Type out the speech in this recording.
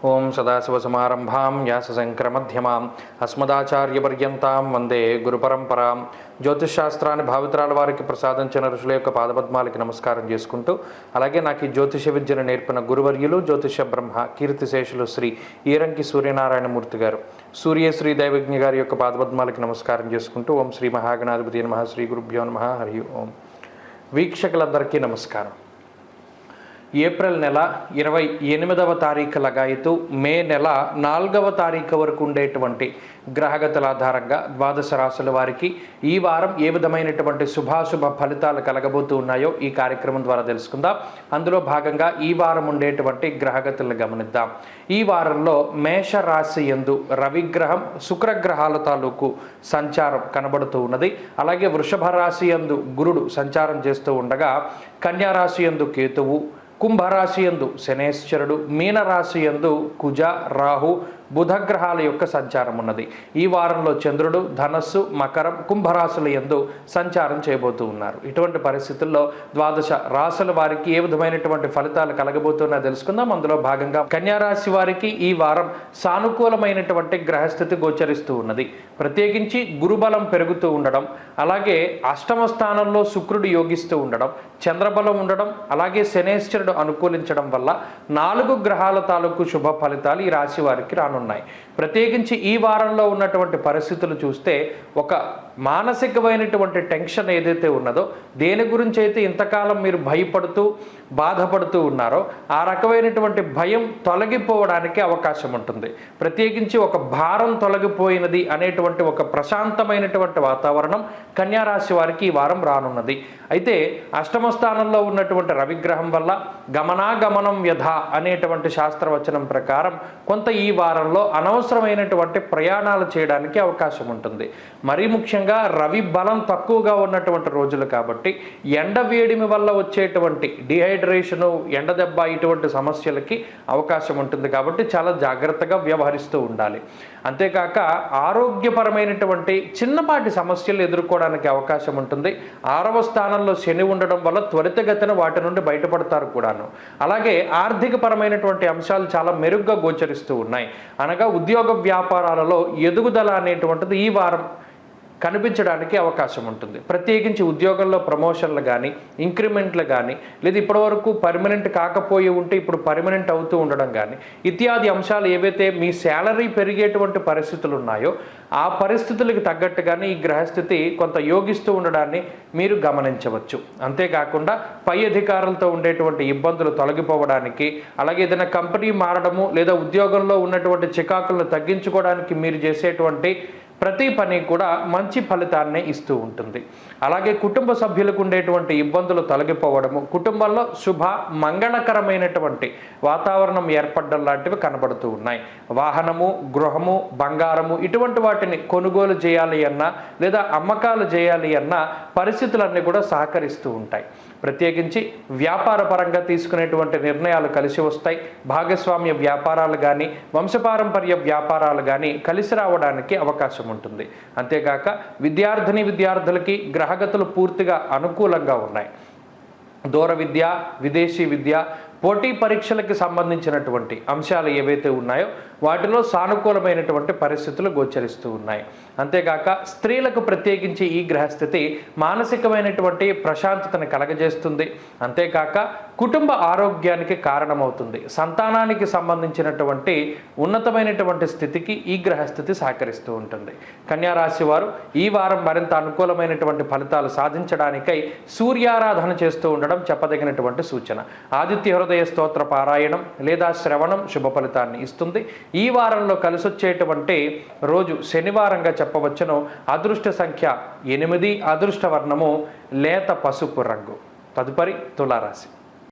ఓం సదాశివసమారంభాం వ్యాసశంకరమధ్యమాం అస్మదాచార్యపర్యంతాం వందే గురుపరంపరాం. జ్యోతిషశాస్త్రాన్ని భావితరాల వారికి ప్రసాదించిన ఋషుల యొక్క పాదపద్మాలకి నమస్కారం చేసుకుంటూ, అలాగే నాకు ఈ జ్యోతిష విద్యను నేర్పిన గురువర్యులు జ్యోతిష బ్రహ్మ కీర్తిశేషులు శ్రీ ఈరంకి సూర్యనారాయణమూర్తి గారు, సూర్యశ్రీ దైవజ్ఞ గారి యొక్క పాదపద్మాలకి నమస్కారం చేసుకుంటూ, ఓం శ్రీ మహాగణాధిపతి నమః, శ్రీ గురుభ్యో నమః, హరి ఓం. వీక్షకులందరికీ నమస్కారం. ఏప్రిల్ నెల 28వ తారీఖు లగాయతు మే నెల 4వ తారీఖు వరకు ఉండేటువంటి గ్రహగతుల ఆధారంగా ద్వాదశ రాశుల వారికి ఈ వారం ఏ విధమైనటువంటి శుభాశుభ ఫలితాలు కలగబోతూ ఉన్నాయో ఈ కార్యక్రమం ద్వారా తెలుసుకుందాం. అందులో భాగంగా ఈ వారం ఉండేటువంటి గ్రహగతులను గమనిద్దాం. ఈ వారంలో మేష రాశి యందు రవిగ్రహం శుక్రగ్రహాల తాలూకు సంచారం కనబడుతూ ఉన్నది. అలాగే వృషభ రాశి యందు గురుడు సంచారం చేస్తూ ఉండగా, కన్యా రాశి యందు కేతువు, కుంభరాశి యందు శనేశ్వరుడు, మీనరాశి యందు కుజ, రాహు, బుధగ్రహాల యొక్క సంచారం ఉన్నది. ఈ వారంలో చంద్రుడు ధనస్సు, మకరం, కుంభరాశుల యందు సంచారం చేయబోతూ ఉన్నారు. ఇటువంటి పరిస్థితుల్లో ద్వాదశ రాశుల వారికి ఏ విధమైనటువంటి ఫలితాలు కలగబోతున్నా తెలుసుకుందాం. అందులో భాగంగా కన్యారాశి వారికి ఈ వారం సానుకూలమైనటువంటి గ్రహస్థితి గోచరిస్తూ ఉన్నది. ప్రత్యేకించి గురుబలం పెరుగుతూ ఉండడం, అలాగే అష్టమ స్థానంలో శుక్రుడు యోగిస్తూ ఉండడం, చంద్రబలం ఉండడం, అలాగే శనేశ్వరుడు అనుకూలించడం వల్ల 4 గ్రహాల తాలూకు శుభ ఫలితాలు ఈ రాశి వారికి రానున్నాయి. ప్రత్యేకించి ఈ వారంలో ఉన్నటువంటి పరిస్థితులు చూస్తే, ఒక మానసికమైనటువంటి టెన్షన్ ఏదైతే ఉన్నదో, దేని గురించి అయితే ఇంతకాలం మీరు భయపడుతూ బాధపడుతూ ఉన్నారో ఆ రకమైనటువంటి భయం తొలగిపోవడానికి అవకాశం ఉంటుంది. ప్రత్యేకించి ఒక భారం తొలగిపోయినది అనేటువంటి ఒక ప్రశాంతమైనటువంటి వాతావరణం కన్యారాశి వారికి ఈ వారం రానున్నది. అయితే అష్టమ స్థానంలో ఉన్నటువంటి రవిగ్రహం వల్ల గమనాగమనం వ్యధ అనేటువంటి శాస్త్రవచనం ప్రకారం కొంత ఈ వారంలో అనవసరమైనటువంటి ప్రయాణాలు చేయడానికి అవకాశం ఉంటుంది. మరీ ముఖ్యంగా రవి బలం తక్కువగా ఉన్నటువంటి రోజులు కాబట్టి ఎండ వేడిమి వల్ల వచ్చేటువంటి డిహైడ్రేషను, ఎండ దెబ్బ ఇటువంటి సమస్యలకి అవకాశం ఉంటుంది. కాబట్టి చాలా జాగ్రత్తగా వ్యవహరిస్తూ ఉండాలి. అంతేకాక ఆరోగ్యపరమైనటువంటి చిన్నపాటి సమస్యలు ఎదుర్కోవడానికి అవకాశం ఉంటుంది. 6వ స్థానంలో శని ఉండడం వల్ల త్వరితగతిన వాటి నుండి బయటపడతారు కూడాను. అలాగే ఆర్థిక పరమైనటువంటి అంశాలు చాలా మెరుగ్గా గోచరిస్తూ ఉన్నాయి. అనగా ఉద్యోగ వ్యాపారాలలో ఎదుగుదల అనేటువంటిది ఈ వారం కనిపించడానికి అవకాశం ఉంటుంది. ప్రత్యేకించి ఉద్యోగంలో ప్రమోషన్లు కానీ, ఇంక్రిమెంట్లు కానీ, లేదా ఇప్పటివరకు పర్మనెంట్ కాకపోయి ఉంటే ఇప్పుడు పర్మనెంట్ అవుతూ ఉండడం కానీ, ఇత్యాది అంశాలు ఏవైతే మీ శాలరీ పెరిగేటువంటి పరిస్థితులు ఉన్నాయో ఆ పరిస్థితులకు తగ్గట్టుగానే ఈ గ్రహస్థితి కొంత యోగిస్తూ ఉండడాన్ని మీరు గమనించవచ్చు. అంతేకాకుండా పై అధికారులతో ఉండేటువంటి ఇబ్బందులు తొలగిపోవడానికి, అలాగే ఏదైనా కంపెనీ మారడము లేదా ఉద్యోగంలో ఉన్నటువంటి చికాకులను తగ్గించుకోవడానికి మీరు చేసేటువంటి ప్రతి పని కూడా మంచి ఫలితాన్ని ఇస్తూ ఉంటుంది. అలాగే కుటుంబ సభ్యులకు ఉండేటువంటి ఇబ్బందులు తొలగిపోవడము, కుటుంబంలో శుభ మంగళకరమైనటువంటి వాతావరణం ఏర్పడడం లాంటివి కనబడుతూ ఉన్నాయి. వాహనము, గృహము, బంగారము ఇటువంటి వాటిని కొనుగోలు చేయాలి అన్నా లేదా అమ్మకాలు చేయాలి అన్నా పరిస్థితులన్నీ కూడా సహకరిస్తూ ఉంటాయి. ప్రత్యేకించి వ్యాపార పరంగా తీసుకునేటువంటి నిర్ణయాలు కలిసి వస్తాయి. భాగస్వామ్య వ్యాపారాలు కానీ, వంశపారంపర్య వ్యాపారాలు కానీ కలిసి రావడానికి అవకాశం ఉంటుంది. అంతేకాక విద్యార్థులకి గ్రహగతులు పూర్తిగా అనుకూలంగా ఉన్నాయి. దూర విద్య, విదేశీ విద్య, పోటీ పరీక్షలకు సంబంధించినటువంటి అంశాలు ఏవైతే ఉన్నాయో వాటిలో సానుకూలమైనటువంటి పరిస్థితులు గోచరిస్తూ ఉన్నాయి. అంతేకాక స్త్రీలకు ప్రత్యేకించి ఈ గ్రహస్థితి మానసికమైనటువంటి ప్రశాంతతను కలగజేస్తుంది. అంతేకాక కుటుంబ ఆరోగ్యానికి కారణమవుతుంది. సంతానానికి సంబంధించినటువంటి ఉన్నతమైనటువంటి స్థితికి ఈ గ్రహస్థితి సహకరిస్తూ ఉంటుంది. కన్యారాశి వారు ఈ వారం మరింత అనుకూలమైనటువంటి ఫలితాలు సాధించడానికై సూర్యారాధన చేస్తూ ఉండడం చెప్పదగినటువంటి సూచన. ఆదిత్య హృదయ స్తోత్ర పారాయణం లేదా శ్రవణం శుభ ఫలితాన్ని ఇస్తుంది. ఈ వారంలో కలిసొచ్చేటువంటి రోజు శనివారంగా చెప్పవచ్చును. అదృష్ట సంఖ్య 8, అదృష్ట వర్ణము లేత పసుపు రంగు. తదుపరి తులారాశి.